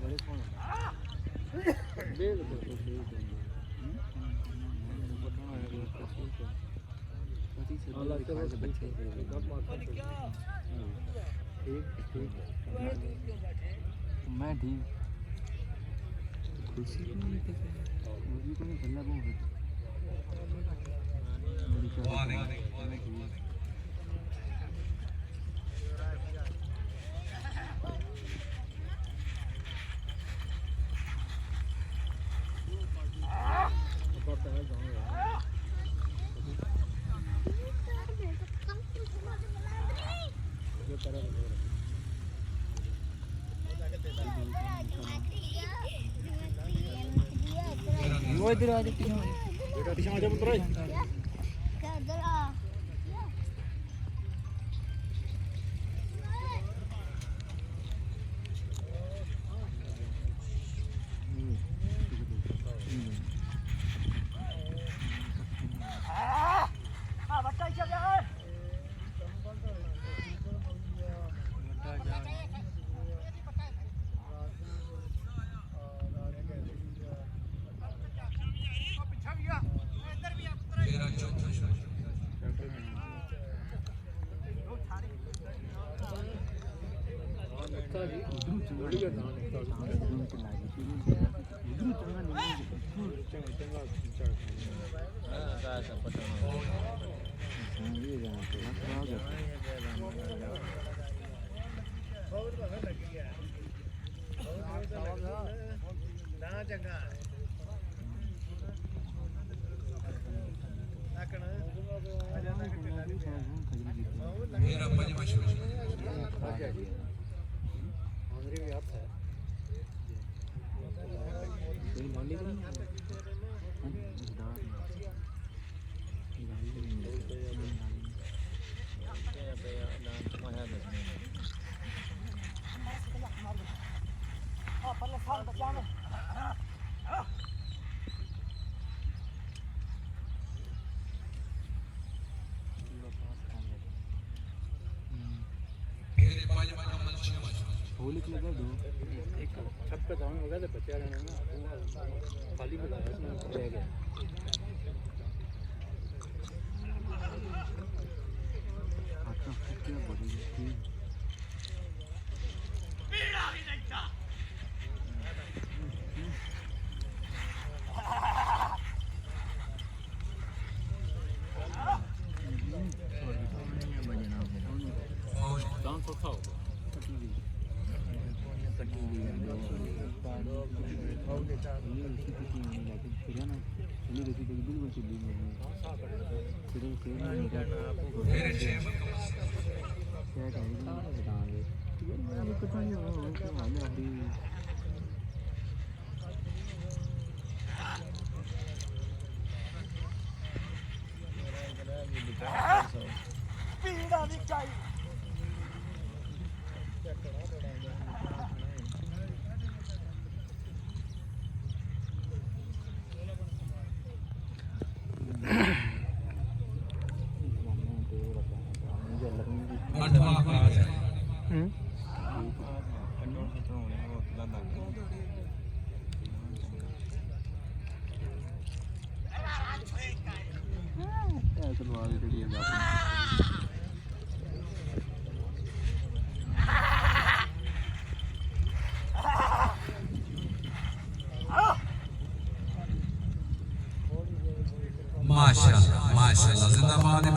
बड़े कौन देख मैं ठीक खुशी नहीं थे मुझे को नहीं भला बहुत वो इधर आ जाती है बेटा पीछे आ जा पुत्र इधर आ बच्चा क्या है होली के लगा दो एक छत पे जाऊंगा हो गया तो बचा रहना ना खाली बुलाया उसने रह गया आता क्या बोलेगी पीड़ा भी नहीं था पीड़ा भी चाहिए माशाल्लाह माशाल्लाह जिंदाबाद।